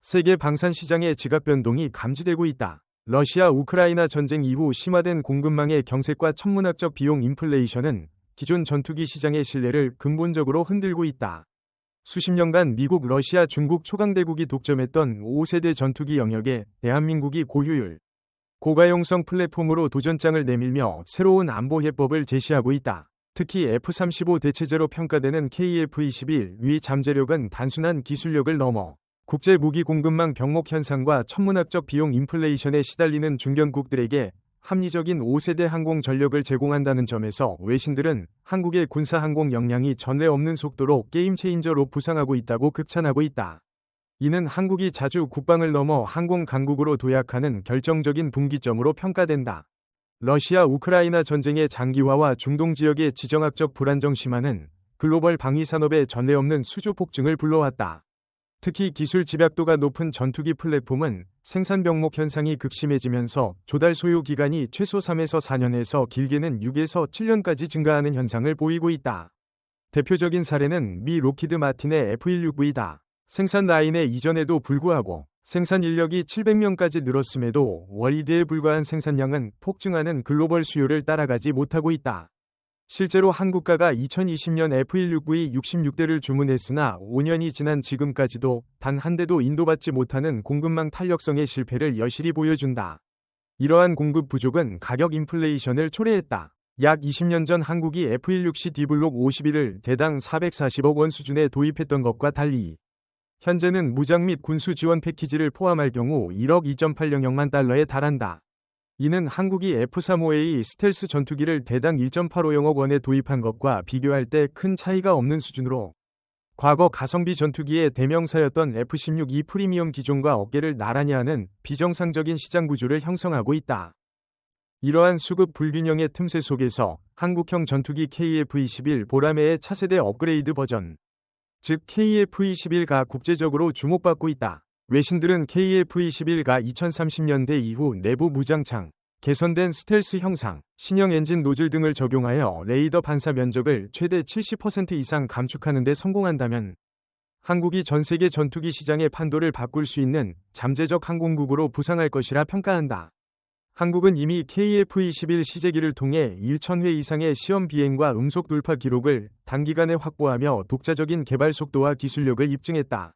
세계 방산 시장의 지각 변동이 감지되고 있다. 러시아 우크라이나 전쟁 이후 심화된 공급망의 경색과 천문학적 비용 인플레이션은 기존 전투기 시장의 신뢰를 근본적으로 흔들고 있다. 수십 년간 미국, 러시아, 중국 초강대국이 독점했던 5세대 전투기 영역에 대한민국이 고효율, 고가용성 플랫폼으로 도전장을 내밀며 새로운 안보 해법을 제시하고 있다. 특히 F-35 대체제로 평가되는 KF-21 위 잠재력은 단순한 기술력을 넘어 국제 무기 공급망 병목 현상과 천문학적 비용 인플레이션에 시달리는 중견국들에게 합리적인 5세대 항공 전력을 제공한다는 점에서 외신들은 한국의 군사 항공 역량이 전례 없는 속도로 게임 체인저로 부상하고 있다고 극찬하고 있다. 이는 한국이 자주 국방을 넘어 항공 강국으로 도약하는 결정적인 분기점으로 평가된다. 러시아 우크라이나 전쟁의 장기화와 중동 지역의 지정학적 불안정 심화는 글로벌 방위 산업의 전례 없는 수주 폭증을 불러왔다. 특히 기술 집약도가 높은 전투기 플랫폼은 생산 병목 현상이 극심해지면서 조달 소요 기간이 최소 3에서 4년에서 길게는 6에서 7년까지 증가하는 현상을 보이고 있다. 대표적인 사례는 미 로키드 마틴의 F-16V다. 생산 라인의 이전에도 불구하고 생산 인력이 700명까지 늘었음에도 월 2대에 불과한 생산량은 폭증하는 글로벌 수요를 따라가지 못하고 있다. 실제로 한국가가 2020년 F-16V 66대를 주문했으나 5년이 지난 지금까지도 단 한 대도 인도받지 못하는 공급망 탄력성의 실패를 여실히 보여준다. 이러한 공급 부족은 가격 인플레이션을 초래했다. 약 20년 전 한국이 F-16C D블록 51을 대당 440억 원 수준에 도입했던 것과 달리 현재는 무장 및 군수 지원 패키지를 포함할 경우 1억 2.800만 달러에 달한다. 이는 한국이 F-35A 스텔스 전투기를 대당 1.850억 원에 도입한 것과 비교할 때 큰 차이가 없는 수준으로 과거 가성비 전투기의 대명사였던 F-16E 프리미엄 기종과 어깨를 나란히 하는 비정상적인 시장 구조를 형성하고 있다. 이러한 수급 불균형의 틈새 속에서 한국형 전투기 KF-21 보라매의 차세대 업그레이드 버전, 즉 KF-21가 국제적으로 주목받고 있다. 외신들은 KF-21가 2030년대 이후 내부 무장창, 개선된 스텔스 형상, 신형 엔진 노즐 등을 적용하여 레이더 반사 면적을 최대 70% 이상 감축하는 데 성공한다면 한국이 전 세계 전투기 시장의 판도를 바꿀 수 있는 잠재적 항공국으로 부상할 것이라 평가한다. 한국은 이미 KF-21 시제기를 통해 1,000회 이상의 시험 비행과 음속 돌파 기록을 단기간에 확보하며 독자적인 개발 속도와 기술력을 입증했다.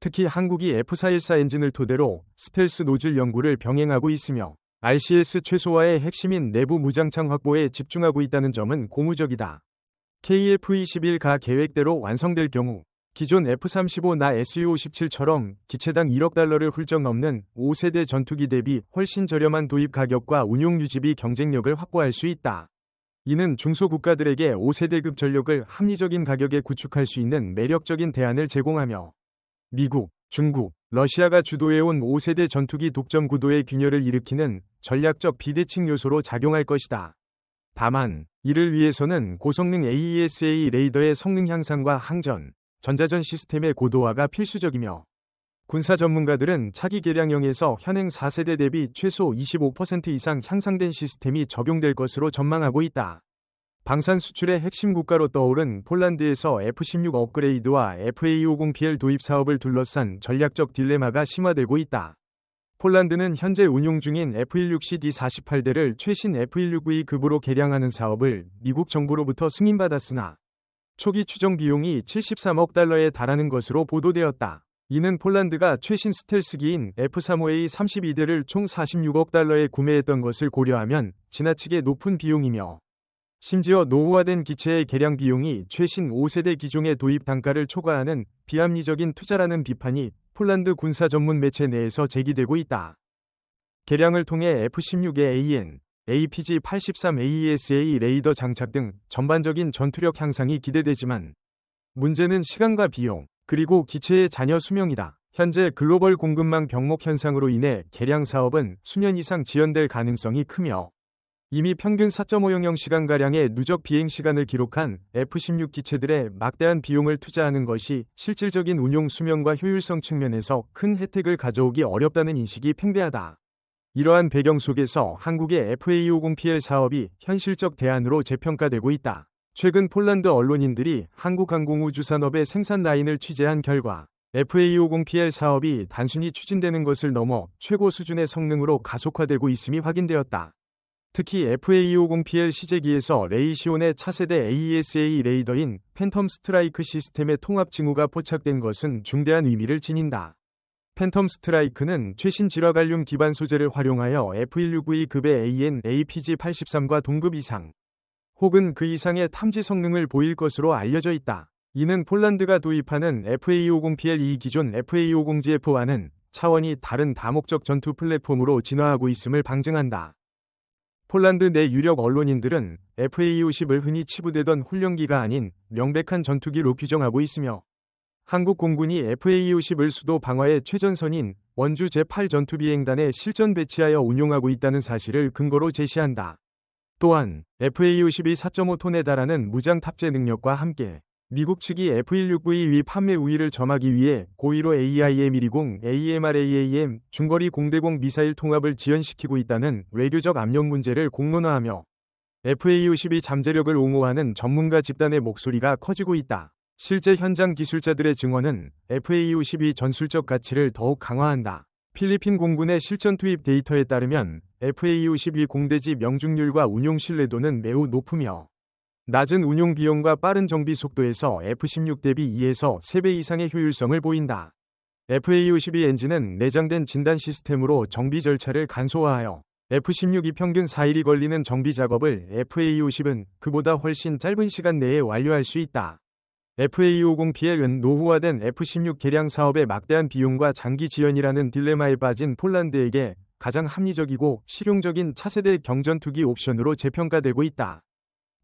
특히 한국이 F-414 엔진을 토대로 스텔스 노즐 연구를 병행하고 있으며 RCS 최소화의 핵심인 내부 무장창 확보에 집중하고 있다는 점은 고무적이다. KF-21가 계획대로 완성될 경우 기존 F-35나 Su-57처럼 기체당 1억 달러를 훌쩍 넘는 5세대 전투기 대비 훨씬 저렴한 도입 가격과 운용 유지비 경쟁력을 확보할 수 있다. 이는 중소국가들에게 5세대급 전력을 합리적인 가격에 구축할 수 있는 매력적인 대안을 제공하며 미국, 중국, 러시아가 주도해온 5세대 전투기 독점 구도의 균열을 일으키는 전략적 비대칭 요소로 작용할 것이다. 다만 이를 위해서는 고성능 AESA 레이더의 성능 향상과 항전, 전자전 시스템의 고도화가 필수적이며 군사 전문가들은 차기 개량형에서 현행 4세대 대비 최소 25% 이상 향상된 시스템이 적용될 것으로 전망하고 있다. 방산 수출의 핵심 국가로 떠오른 폴란드에서 F-16 업그레이드와 FA-50PL 도입 사업을 둘러싼 전략적 딜레마가 심화되고 있다. 폴란드는 현재 운용 중인 F-16C D-48대를 최신 F-16V 급으로 개량하는 사업을 미국 정부로부터 승인받았으나 초기 추정 비용이 73억 달러에 달하는 것으로 보도되었다. 이는 폴란드가 최신 스텔스기인 F-35A 32대를 총 46억 달러에 구매했던 것을 고려하면 지나치게 높은 비용이며 심지어 노후화된 기체의 개량 비용이 최신 5세대 기종의 도입 단가를 초과하는 비합리적인 투자라는 비판이 폴란드 군사 전문 매체 내에서 제기되고 있다. 개량을 통해 F-16의 AN, APG-83 AESA 레이더 장착 등 전반적인 전투력 향상이 기대되지만 문제는 시간과 비용, 그리고 기체의 잔여 수명이다. 현재 글로벌 공급망 병목 현상으로 인해 개량 사업은 수년 이상 지연될 가능성이 크며 이미 평균 4.500 시간가량의 누적 비행 시간을 기록한 F-16 기체들의 막대한 비용을 투자하는 것이 실질적인 운용 수명과 효율성 측면에서 큰 혜택을 가져오기 어렵다는 인식이 팽배하다. 이러한 배경 속에서 한국의 FA-50PL 사업이 현실적 대안으로 재평가되고 있다. 최근 폴란드 언론인들이 한국항공우주산업의 생산 라인을 취재한 결과 FA20PL 사업이 단순히 추진되는 것을 넘어 최고 수준의 성능으로 가속화되고 있음이 확인되었다. 특히 FA20PL 시제기에서 레이시온의 차세대 AESA 레이더인 팬텀 스트라이크 시스템의 통합 징후가 포착된 것은 중대한 의미를 지닌다. 팬텀 스트라이크는 최신 질화갈륨 기반 소재를 활용하여 F169E급의 AN APG-83과 동급 이상 혹은 그 이상의 탐지 성능을 보일 것으로 알려져 있다. 이는 폴란드가 도입하는 FA20PL 기존 FA50GF와는 차원이 다른 다목적 전투 플랫폼으로 진화하고 있음을 방증한다. 폴란드 내 유력 언론인들은 FA50을 흔히 치부되던 훈련기가 아닌 명백한 전투기로 규정하고 있으며 한국 공군이 FA50을 수도 방어의 최전선인 원주 제8전투비행단에 실전 배치하여 운용하고 있다는 사실을 근거로 제시한다. 또한 FA50이 4.5톤에 달하는 무장 탑재 능력과 함께 미국 측이 F-16V 판매 우위를 점하기 위해 고의로 AIM-120, AMRAAM 중거리 공대공 미사일 통합을 지연시키고 있다는 외교적 압력 문제를 공론화하며 FA-50이 잠재력을 옹호하는 전문가 집단의 목소리가 커지고 있다. 실제 현장 기술자들의 증언은 FA-50이 전술적 가치를 더욱 강화한다. 필리핀 공군의 실전 투입 데이터에 따르면 FA-52 공대지 명중률과 운용 신뢰도는 매우 높으며 낮은 운용 비용과 빠른 정비 속도에서 F-16 대비 2에서 3배 이상의 효율성을 보인다. FA-52 엔진은 내장된 진단 시스템으로 정비 절차를 간소화하여 F-16이 평균 4일이 걸리는 정비 작업을 FA-50은 그보다 훨씬 짧은 시간 내에 완료할 수 있다. FA50PL은 노후화된 F-16 개량 사업의 막대한 비용과 장기 지연이라는 딜레마에 빠진 폴란드에게 가장 합리적이고 실용적인 차세대 경전투기 옵션으로 재평가되고 있다.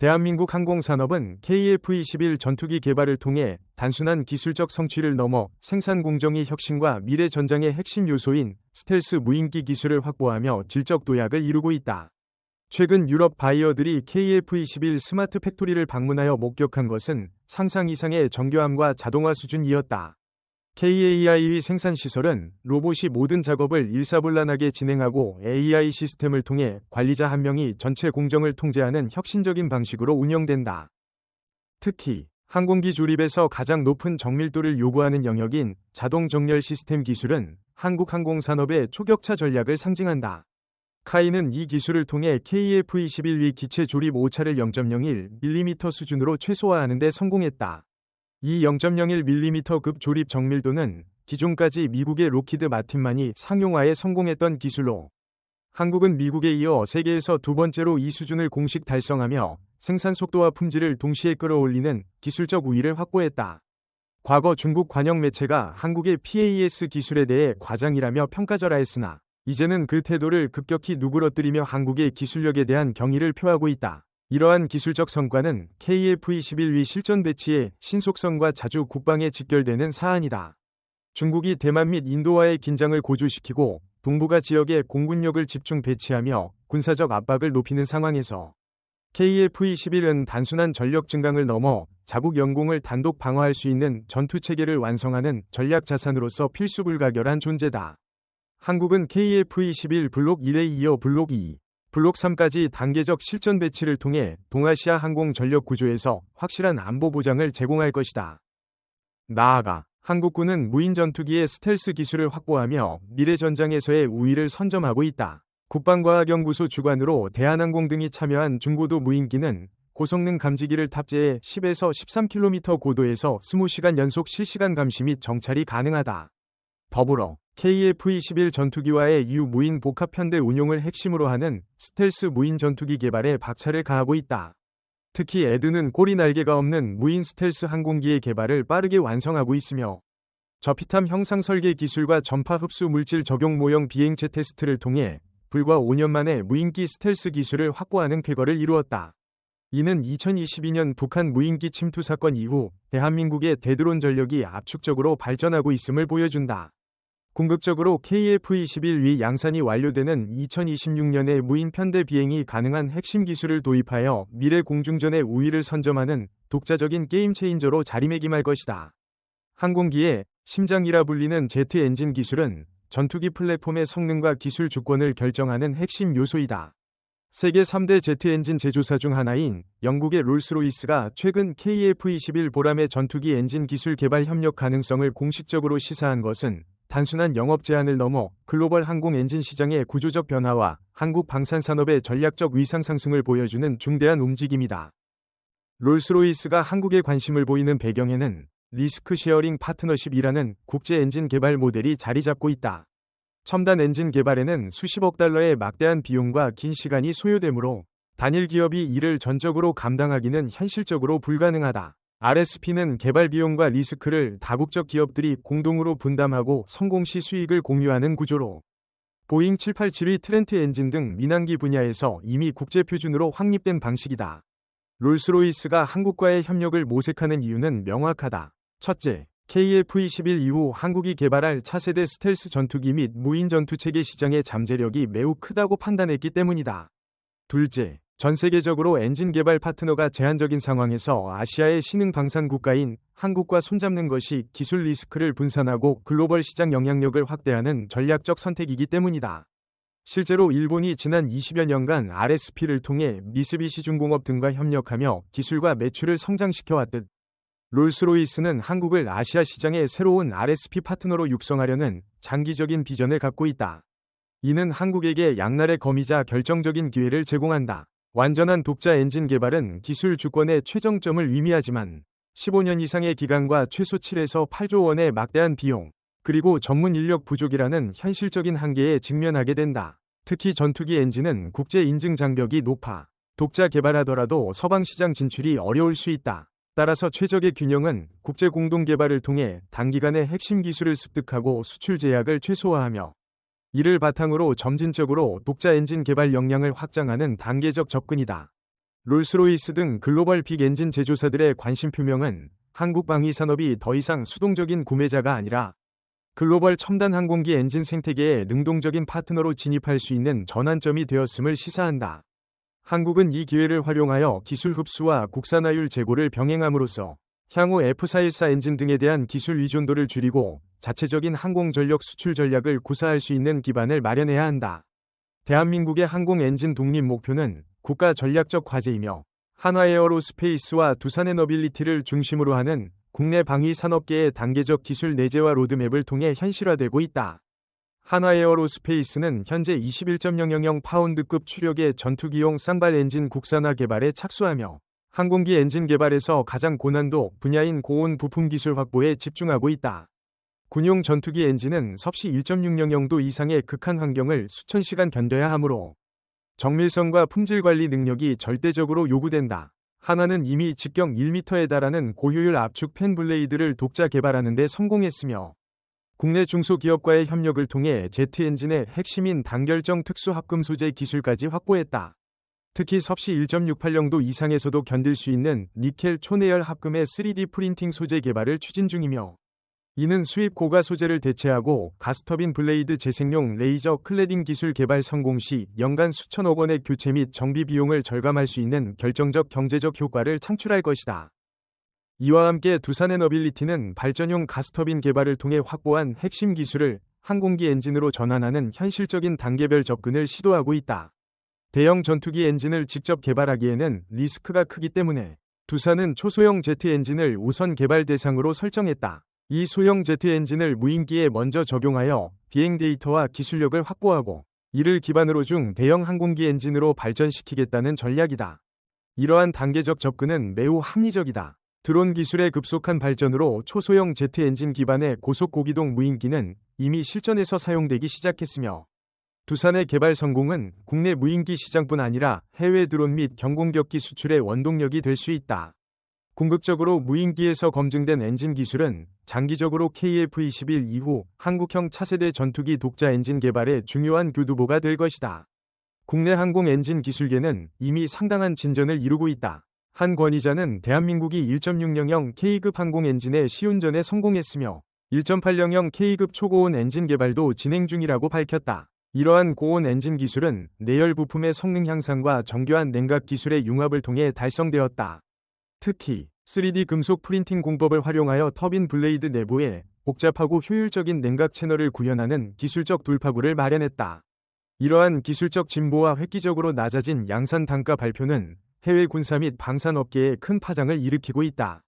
대한민국 항공산업은 KF-21 전투기 개발을 통해 단순한 기술적 성취를 넘어 생산 공정의 혁신과 미래 전장의 핵심 요소인 스텔스 무인기 기술을 확보하며 질적 도약을 이루고 있다. 최근 유럽 바이어들이 KF-21 스마트 팩토리를 방문하여 목격한 것은 상상 이상의 정교함과 자동화 수준이었다. KAI의 생산시설은 로봇이 모든 작업을 일사불란하게 진행하고 AI 시스템을 통해 관리자 한 명이 전체 공정을 통제하는 혁신적인 방식으로 운영된다. 특히 항공기 조립에서 가장 높은 정밀도를 요구하는 영역인 자동 정렬 시스템 기술은 한국 항공산업의 초격차 전략을 상징한다. 카이는 이 기술을 통해 KF-21위 기체 조립 오차를 0.01mm 수준으로 최소화하는 데 성공했다. 이 0.01mm급 조립 정밀도는 기존까지 미국의 로키드 마틴만이 상용화에 성공했던 기술로 한국은 미국에 이어 세계에서 두 번째로 이 수준을 공식 달성하며 생산 속도와 품질을 동시에 끌어올리는 기술적 우위를 확보했다. 과거 중국 관영 매체가 한국의 PAS 기술에 대해 과장이라며 평가절하했으나 이제는 그 태도를 급격히 누그러뜨리며 한국의 기술력에 대한 경의를 표하고 있다. 이러한 기술적 성과는 KF-21위 실전 배치의 신속성과 자주 국방에 직결되는 사안이다. 중국이 대만 및 인도와의 긴장을 고조시키고 동북아 지역에 공군력을 집중 배치하며 군사적 압박을 높이는 상황에서 KF-21은 단순한 전력 증강을 넘어 자국 영공을 단독 방어할 수 있는 전투체계를 완성하는 전략 자산으로서 필수 불가결한 존재다. 한국은 KF-21 블록 1에 이어 블록 2, 블록 3까지 단계적 실전 배치를 통해 동아시아 항공 전력 구조에서 확실한 안보 보장을 제공할 것이다. 나아가 한국군은 무인 전투기의 스텔스 기술을 확보하며 미래 전장에서의 우위를 선점하고 있다. 국방과학연구소 주관으로 대한항공 등이 참여한 중고도 무인기는 고성능 감지기를 탑재해 10에서 13km 고도에서 20시간 연속 실시간 감시 및 정찰이 가능하다. 더불어 KF-21 전투기와의 유무인 복합 편대 운용을 핵심으로 하는 스텔스 무인 전투기 개발에 박차를 가하고 있다. 특히 에드는 꼬리 날개가 없는 무인 스텔스 항공기의 개발을 빠르게 완성하고 있으며 저피탐 형상 설계 기술과 전파 흡수 물질 적용 모형 비행체 테스트를 통해 불과 5년 만에 무인기 스텔스 기술을 확보하는 쾌거를 이루었다. 이는 2022년 북한 무인기 침투 사건 이후 대한민국의 대드론 전력이 압축적으로 발전하고 있음을 보여준다. 궁극적으로 KF-21위 양산이 완료되는 2026년에 무인 편대 비행이 가능한 핵심 기술을 도입하여 미래 공중전의 우위를 선점하는 독자적인 게임 체인저로 자리매김할 것이다. 항공기의 심장이라 불리는 제트 엔진 기술은 전투기 플랫폼의 성능과 기술 주권을 결정하는 핵심 요소이다. 세계 3대 제트 엔진 제조사 중 하나인 영국의 롤스로이스가 최근 KF-21 보람의 전투기 엔진 기술 개발 협력 가능성을 공식적으로 시사한 것은 단순한 영업 제한을 넘어 글로벌 항공 엔진 시장의 구조적 변화와 한국 방산산업의 전략적 위상 상승을 보여주는 중대한 움직임이다. 롤스로이스가 한국에 관심을 보이는 배경에는 리스크 쉐어링 파트너십이라는 국제 엔진 개발 모델이 자리 잡고 있다. 첨단 엔진 개발에는 수십억 달러의 막대한 비용과 긴 시간이 소요되므로 단일 기업이 이를 전적으로 감당하기는 현실적으로 불가능하다. RSP는 개발 비용과 리스크를 다국적 기업들이 공동으로 분담하고 성공 시 수익을 공유하는 구조로 보잉 787의 트렌트 엔진 등 민항기 분야에서 이미 국제 표준으로 확립된 방식이다. 롤스로이스가 한국과의 협력을 모색하는 이유는 명확하다. 첫째, KF-21 이후 한국이 개발할 차세대 스텔스 전투기 및 무인 전투체계 시장의 잠재력이 매우 크다고 판단했기 때문이다. 둘째, 전 세계적으로 엔진 개발 파트너가 제한적인 상황에서 아시아의 신흥 방산 국가인 한국과 손잡는 것이 기술 리스크를 분산하고 글로벌 시장 영향력을 확대하는 전략적 선택이기 때문이다. 실제로 일본이 지난 20여 년간 RSP를 통해 미쓰비시 중공업 등과 협력하며 기술과 매출을 성장시켜왔듯 롤스로이스는 한국을 아시아 시장의 새로운 RSP 파트너로 육성하려는 장기적인 비전을 갖고 있다. 이는 한국에게 양날의 검이자 결정적인 기회를 제공한다. 완전한 독자 엔진 개발은 기술 주권의 최정점을 의미하지만 15년 이상의 기간과 최소 7에서 8조 원의 막대한 비용, 그리고 전문 인력 부족이라는 현실적인 한계에 직면하게 된다. 특히 전투기 엔진은 국제 인증 장벽이 높아 독자 개발하더라도 서방 시장 진출이 어려울 수 있다. 따라서 최적의 균형은 국제 공동 개발을 통해 단기간에 핵심 기술을 습득하고 수출 제약을 최소화하며 이를 바탕으로 점진적으로 독자 엔진 개발 역량을 확장하는 단계적 접근이다. 롤스로이스 등 글로벌 빅 엔진 제조사들의 관심 표명은 한국 방위 산업이 더 이상 수동적인 구매자가 아니라 글로벌 첨단 항공기 엔진 생태계에 능동적인 파트너로 진입할 수 있는 전환점이 되었음을 시사한다. 한국은 이 기회를 활용하여 기술 흡수와 국산화율 제고를 병행함으로써 향후 F414 엔진 등에 대한 기술 의존도를 줄이고 자체적인 항공 전력 수출 전략을 구사할 수 있는 기반을 마련해야 한다. 대한민국의 항공 엔진 독립 목표는 국가 전략적 과제이며 한화에어로스페이스와 두산에너빌리티를 중심으로 하는 국내 방위 산업계의 단계적 기술 내재와 로드맵을 통해 현실화되고 있다. 한화에어로스페이스는 현재 21.000 파운드급 추력의 전투기용 쌍발 엔진 국산화 개발에 착수하며 항공기 엔진 개발에서 가장 고난도 분야인 고온 부품 기술 확보에 집중하고 있다. 군용 전투기 엔진은 섭씨 1.600도 이상의 극한 환경을 수천 시간 견뎌야 하므로 정밀성과 품질 관리 능력이 절대적으로 요구된다. 한화는 이미 직경 1m에 달하는 고효율 압축 팬 블레이드를 독자 개발하는 데 성공했으며 국내 중소기업과의 협력을 통해 제트 엔진의 핵심인 단결정 특수 합금 소재 기술까지 확보했다. 특히 섭씨 1.68도 이상에서도 견딜 수 있는 니켈 초내열 합금의 3D 프린팅 소재 개발을 추진 중이며 이는 수입 고가 소재를 대체하고 가스터빈 블레이드 재생용 레이저 클래딩 기술 개발 성공 시 연간 수천억 원의 교체 및 정비 비용을 절감할 수 있는 결정적 경제적 효과를 창출할 것이다. 이와 함께 두산에너빌리티는 발전용 가스터빈 개발을 통해 확보한 핵심 기술을 항공기 엔진으로 전환하는 현실적인 단계별 접근을 시도하고 있다. 대형 전투기 엔진을 직접 개발하기에는 리스크가 크기 때문에 두산은 초소형 제트 엔진을 우선 개발 대상으로 설정했다. 이 소형 제트 엔진을 무인기에 먼저 적용하여 비행 데이터와 기술력을 확보하고 이를 기반으로 중 대형 항공기 엔진으로 발전시키겠다는 전략이다. 이러한 단계적 접근은 매우 합리적이다. 드론 기술의 급속한 발전으로 초소형 제트 엔진 기반의 고속 고기동 무인기는 이미 실전에서 사용되기 시작했으며 두산의 개발 성공은 국내 무인기 시장뿐 아니라 해외 드론 및 경공격기 수출의 원동력이 될 수 있다. 궁극적으로 무인기에서 검증된 엔진 기술은 장기적으로 KF-21 이후 한국형 차세대 전투기 독자 엔진 개발의 중요한 교두보가 될 것이다. 국내 항공 엔진 기술계는 이미 상당한 진전을 이루고 있다. 한 권위자는 대한민국이 1.600 K급 항공 엔진의 시운전에 성공했으며 1.80 K급 초고온 엔진 개발도 진행 중이라고 밝혔다. 이러한 고온 엔진 기술은 내열 부품의 성능 향상과 정교한 냉각 기술의 융합을 통해 달성되었다. 특히 3D 금속 프린팅 공법을 활용하여 터빈 블레이드 내부에 복잡하고 효율적인 냉각 채널을 구현하는 기술적 돌파구를 마련했다. 이러한 기술적 진보와 획기적으로 낮아진 양산 단가 발표는 해외 군사 및 방산 업계에 큰 파장을 일으키고 있다.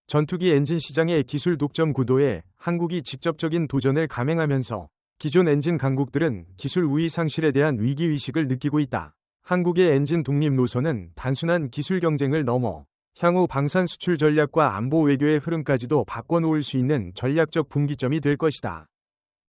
전투기 엔진 시장의 기술 독점 구도에 한국이 직접적인 도전을 감행하면서 기존 엔진 강국들은 기술 우위 상실에 대한 위기의식을 느끼고 있다. 한국의 엔진 독립 노선은 단순한 기술 경쟁을 넘어 향후 방산 수출 전략과 안보 외교의 흐름까지도 바꿔놓을 수 있는 전략적 분기점이 될 것이다.